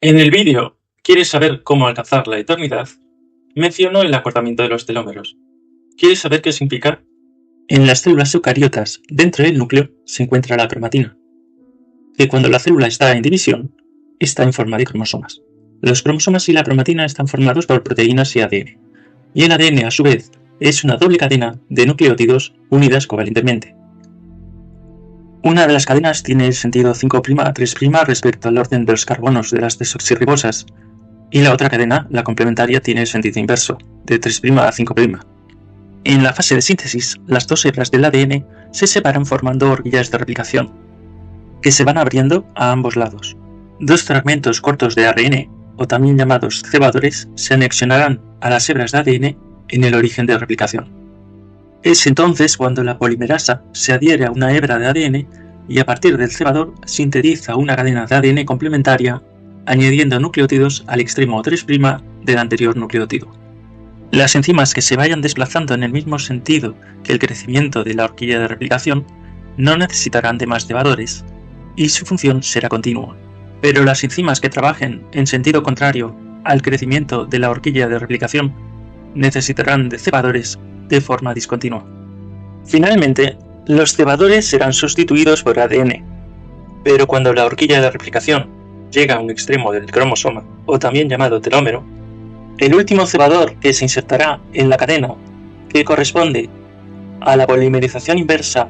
En el vídeo ¿Quieres saber cómo alcanzar la eternidad? Menciono el acortamiento de los telómeros. ¿Quieres saber qué significa? En las células eucariotas, dentro del núcleo, se encuentra la cromatina, que cuando la célula está en división, está en forma de cromosomas. Los cromosomas y la cromatina están formados por proteínas y ADN, y el ADN, a su vez, es una doble cadena de nucleótidos unidas covalentemente. Una de las cadenas tiene el sentido 5' a 3' respecto al orden de los carbonos de las desoxirribosas, y la otra cadena, la complementaria, tiene el sentido inverso, de 3' a 5'. En la fase de síntesis, las dos hebras del ADN se separan formando horquillas de replicación, que se van abriendo a ambos lados. Dos fragmentos cortos de ARN, o también llamados cebadores, se anexionarán a las hebras de ADN en el origen de replicación. Es entonces cuando la polimerasa se adhiere a una hebra de ADN y a partir del cebador sintetiza una cadena de ADN complementaria, añadiendo nucleótidos al extremo 3' del anterior nucleótido. Las enzimas que se vayan desplazando en el mismo sentido que el crecimiento de la horquilla de replicación no necesitarán de más cebadores y su función será continua. Pero las enzimas que trabajen en sentido contrario al crecimiento de la horquilla de replicación necesitarán de cebadores de forma discontinua. Finalmente, los cebadores serán sustituidos por ADN, pero cuando la horquilla de replicación llega a un extremo del cromosoma, o también llamado telómero, el último cebador que se insertará en la cadena, que corresponde a la polimerización inversa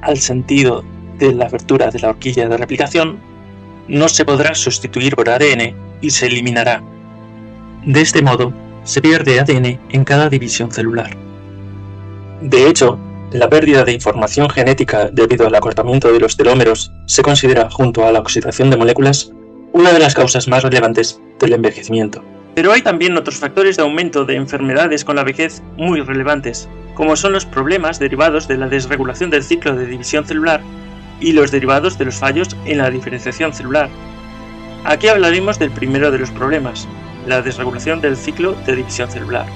al sentido de la abertura de la horquilla de replicación, no se podrá sustituir por ADN y se eliminará. De este modo, se pierde ADN en cada división celular. De hecho, la pérdida de información genética debido al acortamiento de los telómeros se considera, junto a la oxidación de moléculas, una de las causas más relevantes del envejecimiento. Pero hay también otros factores de aumento de enfermedades con la vejez muy relevantes, como son los problemas derivados de la desregulación del ciclo de división celular y los derivados de los fallos en la diferenciación celular. Aquí hablaremos del primero de los problemas, la desregulación del ciclo de división celular.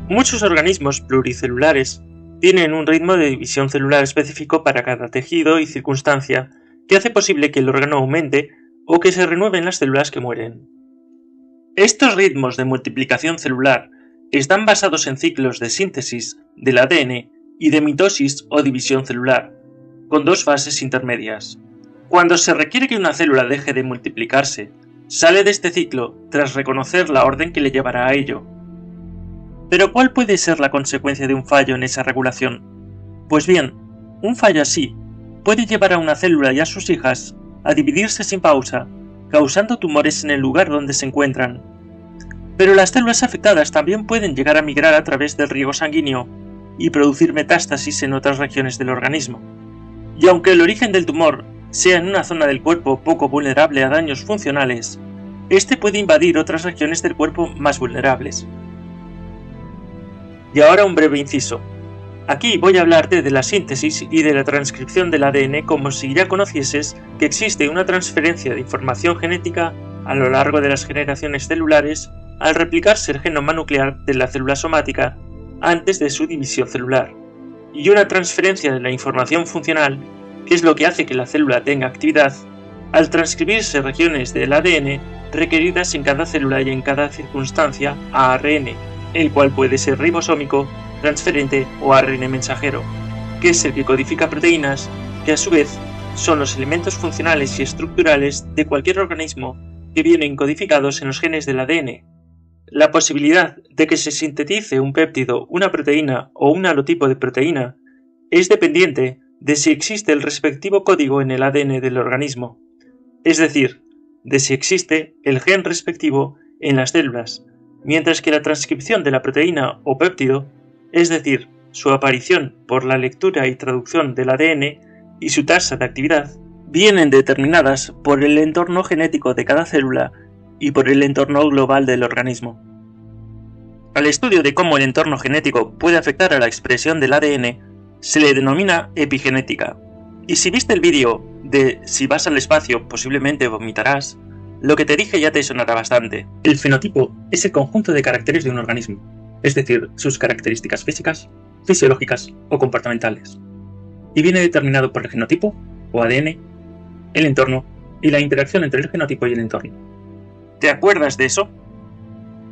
Muchos organismos pluricelulares tienen un ritmo de división celular específico para cada tejido y circunstancia que hace posible que el órgano aumente o que se renueven las células que mueren. Estos ritmos de multiplicación celular están basados en ciclos de síntesis del ADN y de mitosis o división celular, con dos fases intermedias. Cuando se requiere que una célula deje de multiplicarse, sale de este ciclo tras reconocer la orden que le llevará a ello. Pero ¿cuál puede ser la consecuencia de un fallo en esa regulación? Pues bien, un fallo así puede llevar a una célula y a sus hijas a dividirse sin pausa, causando tumores en el lugar donde se encuentran. Pero las células afectadas también pueden llegar a migrar a través del riego sanguíneo y producir metástasis en otras regiones del organismo. Y aunque el origen del tumor sea en una zona del cuerpo poco vulnerable a daños funcionales, este puede invadir otras regiones del cuerpo más vulnerables. Y ahora un breve inciso. Aquí voy a hablarte de la síntesis y de la transcripción del ADN como si ya conocieses que existe una transferencia de información genética a lo largo de las generaciones celulares al replicarse el genoma nuclear de la célula somática antes de su división celular, y una transferencia de la información funcional, que es lo que hace que la célula tenga actividad, al transcribirse regiones del ADN requeridas en cada célula y en cada circunstancia a ARN, el cual puede ser ribosómico, transferente o ARN mensajero, que es el que codifica proteínas, que a su vez son los elementos funcionales y estructurales de cualquier organismo que vienen codificados en los genes del ADN. La posibilidad de que se sintetice un péptido, una proteína o un halotipo de proteína es dependiente de si existe el respectivo código en el ADN del organismo, es decir, de si existe el gen respectivo en las células, mientras que la transcripción de la proteína o péptido, es decir, su aparición por la lectura y traducción del ADN y su tasa de actividad, vienen determinadas por el entorno genético de cada célula y por el entorno global del organismo. Al estudio de cómo el entorno genético puede afectar a la expresión del ADN se le denomina epigenética. Y si viste el vídeo de si vas al espacio posiblemente vomitarás, lo que te dije ya te sonará bastante. El fenotipo es el conjunto de caracteres de un organismo, es decir, sus características físicas, fisiológicas o comportamentales, y viene determinado por el genotipo, o ADN, el entorno y la interacción entre el genotipo y el entorno. ¿Te acuerdas de eso?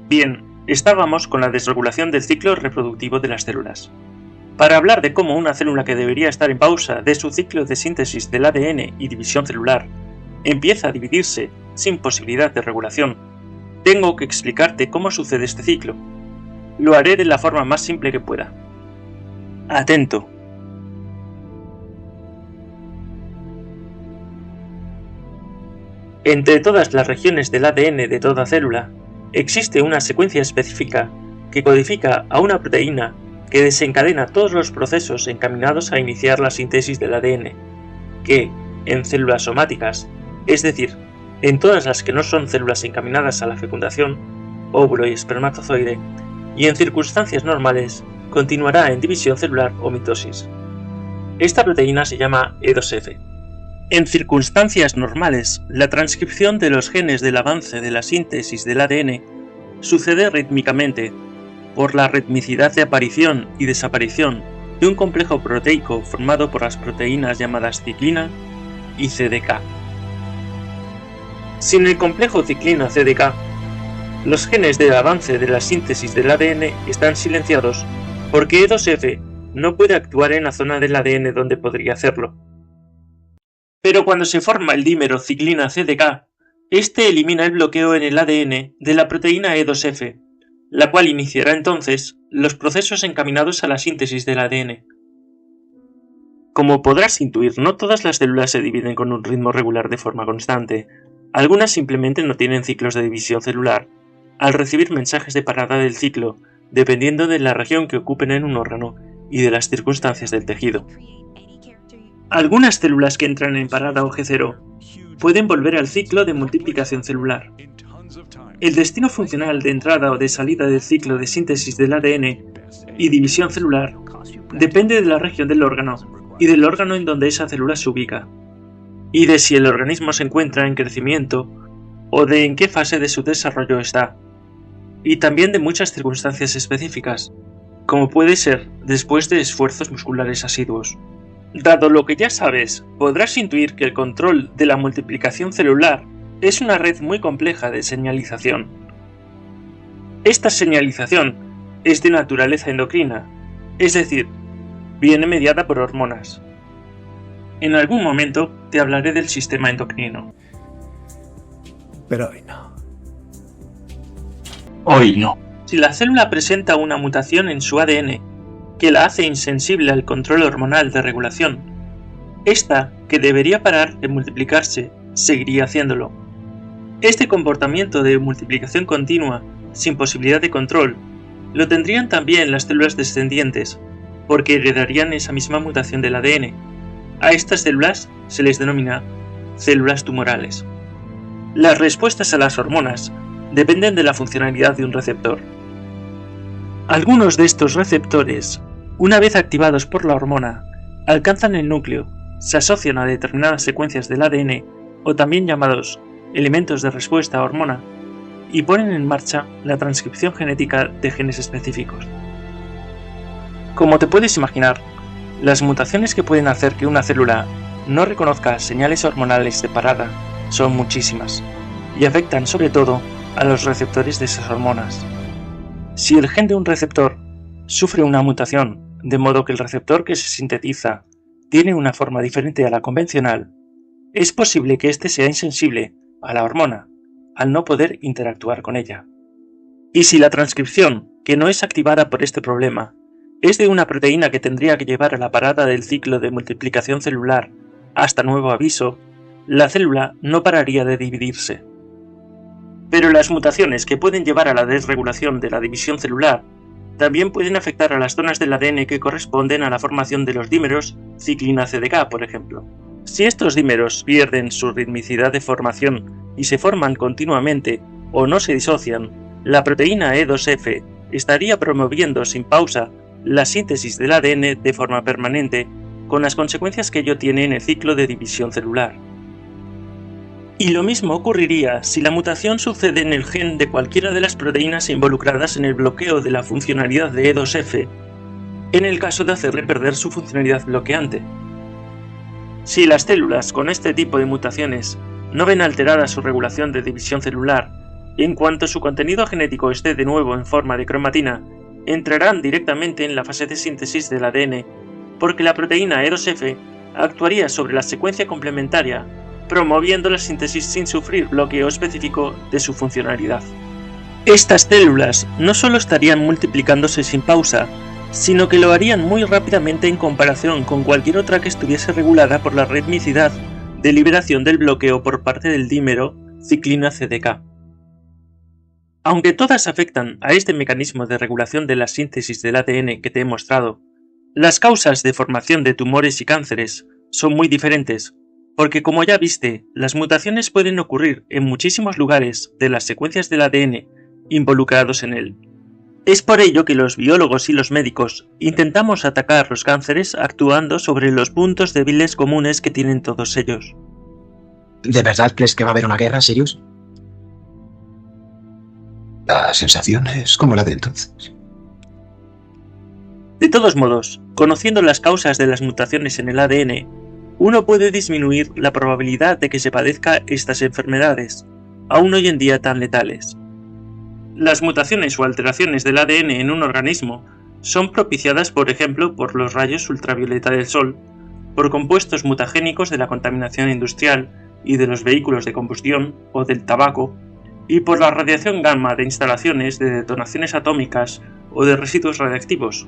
Bien, estábamos con la desregulación del ciclo reproductivo de las células. Para hablar de cómo una célula que debería estar en pausa de su ciclo de síntesis del ADN y división celular empieza a dividirse sin posibilidad de regulación, tengo que explicarte cómo sucede este ciclo. Lo haré de la forma más simple que pueda. Atento. Entre todas las regiones del ADN de toda célula, existe una secuencia específica que codifica a una proteína que desencadena todos los procesos encaminados a iniciar la síntesis del ADN, que, en células somáticas, es decir, en todas las que no son células encaminadas a la fecundación, óvulo y espermatozoide, y en circunstancias normales, continuará en división celular o mitosis. Esta proteína se llama E2F. En circunstancias normales, la transcripción de los genes del avance de la síntesis del ADN sucede rítmicamente, por la ritmicidad de aparición y desaparición de un complejo proteico formado por las proteínas llamadas ciclina y CDK. Sin el complejo ciclina-CDK, los genes del avance de la síntesis del ADN están silenciados porque E2F no puede actuar en la zona del ADN donde podría hacerlo. Pero cuando se forma el dímero ciclina-CDK, este elimina el bloqueo en el ADN de la proteína E2F, la cual iniciará entonces los procesos encaminados a la síntesis del ADN. Como podrás intuir, no todas las células se dividen con un ritmo regular de forma constante. Algunas simplemente no tienen ciclos de división celular, al recibir mensajes de parada del ciclo, dependiendo de la región que ocupen en un órgano y de las circunstancias del tejido. Algunas células que entran en parada o G0 pueden volver al ciclo de multiplicación celular. El destino funcional de entrada o de salida del ciclo de síntesis del ADN y división celular depende de la región del órgano y del órgano en donde esa célula se ubica, y de si el organismo se encuentra en crecimiento o de en qué fase de su desarrollo está, y también de muchas circunstancias específicas, como puede ser después de esfuerzos musculares asiduos. Dado lo que ya sabes, podrás intuir que el control de la multiplicación celular es una red muy compleja de señalización. Esta señalización es de naturaleza endocrina, es decir, viene mediada por hormonas. En algún momento te hablaré del sistema endocrino. Pero hoy no. Hoy no. Si la célula presenta una mutación en su ADN que la hace insensible al control hormonal de regulación, esta, que debería parar de multiplicarse, seguiría haciéndolo. Este comportamiento de multiplicación continua, sin posibilidad de control, lo tendrían también las células descendientes, porque heredarían esa misma mutación del ADN. A estas células se les denomina células tumorales. Las respuestas a las hormonas dependen de la funcionalidad de un receptor. Algunos de estos receptores, una vez activados por la hormona, alcanzan el núcleo, se asocian a determinadas secuencias del ADN, o también llamados elementos de respuesta a hormona, y ponen en marcha la transcripción genética de genes específicos. Como te puedes imaginar, las mutaciones que pueden hacer que una célula no reconozca señales hormonales de parada son muchísimas, y afectan sobre todo a los receptores de esas hormonas. Si el gen de un receptor sufre una mutación, de modo que el receptor que se sintetiza tiene una forma diferente a la convencional, es posible que éste sea insensible a la hormona, al no poder interactuar con ella. Y si la transcripción, que no es activada por este problema, es de una proteína que tendría que llevar a la parada del ciclo de multiplicación celular hasta nuevo aviso, la célula no pararía de dividirse. Pero las mutaciones que pueden llevar a la desregulación de la división celular también pueden afectar a las zonas del ADN que corresponden a la formación de los dímeros ciclina-CDK, por ejemplo. Si estos dímeros pierden su ritmicidad de formación y se forman continuamente o no se disocian, la proteína E2F estaría promoviendo sin pausa la síntesis del ADN de forma permanente, con las consecuencias que ello tiene en el ciclo de división celular. Y lo mismo ocurriría si la mutación sucede en el gen de cualquiera de las proteínas involucradas en el bloqueo de la funcionalidad de E2F, en el caso de hacerle perder su funcionalidad bloqueante. Si las células con este tipo de mutaciones no ven alterada su regulación de división celular, y en cuanto su contenido genético esté de nuevo en forma de cromatina, entrarán directamente en la fase de síntesis del ADN, porque la proteína EROS-F actuaría sobre la secuencia complementaria, promoviendo la síntesis sin sufrir bloqueo específico de su funcionalidad. Estas células no solo estarían multiplicándose sin pausa, sino que lo harían muy rápidamente en comparación con cualquier otra que estuviese regulada por la ritmicidad de liberación del bloqueo por parte del dímero ciclina CDK. Aunque todas afectan a este mecanismo de regulación de la síntesis del ADN que te he mostrado, las causas de formación de tumores y cánceres son muy diferentes, porque como ya viste, las mutaciones pueden ocurrir en muchísimos lugares de las secuencias del ADN involucrados en él. Es por ello que los biólogos y los médicos intentamos atacar los cánceres actuando sobre los puntos débiles comunes que tienen todos ellos. ¿De verdad crees que va a haber una guerra, Sirius? La sensación es como la de entonces. De todos modos, conociendo las causas de las mutaciones en el ADN, uno puede disminuir la probabilidad de que se padezca estas enfermedades, aún hoy en día tan letales. Las mutaciones o alteraciones del ADN en un organismo son propiciadas, por ejemplo, por los rayos ultravioleta del sol, por compuestos mutagénicos de la contaminación industrial y de los vehículos de combustión o del tabaco, y por la radiación gamma de instalaciones de detonaciones atómicas o de residuos radiactivos,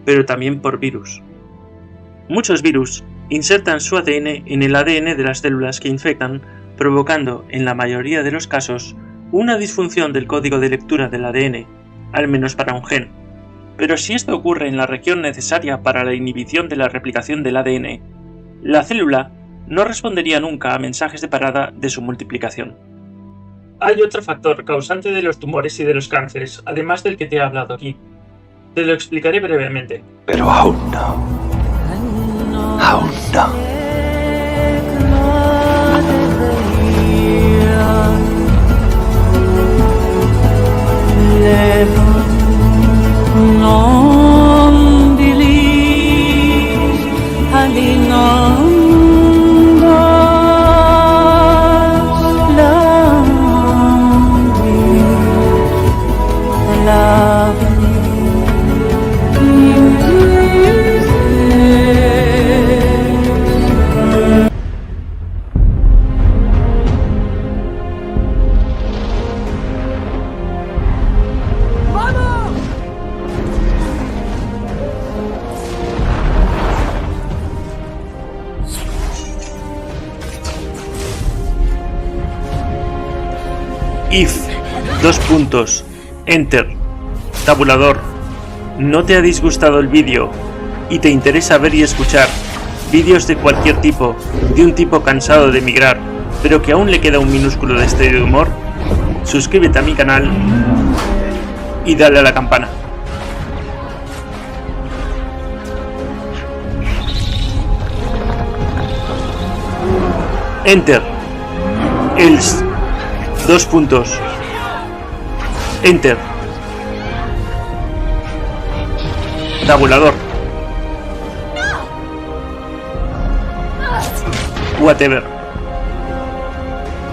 pero también por virus. Muchos virus insertan su ADN en el ADN de las células que infectan, provocando, en la mayoría de los casos, una disfunción del código de lectura del ADN, al menos para un gen. Pero si esto ocurre en la región necesaria para la inhibición de la replicación del ADN, la célula no respondería nunca a mensajes de parada de su multiplicación. Hay otro factor causante de los tumores y de los cánceres, además del que te he hablado aquí. Te lo explicaré brevemente. Pero aún no. Aún no. If, Enter, tabulador. ¿No te ha disgustado el vídeo y te interesa ver y escuchar vídeos de cualquier tipo, de un tipo cansado de migrar, pero que aún le queda un minúsculo destello de humor? Suscríbete a mi canal y dale a la campana. Enter, else, Enter, tabulador, whatever.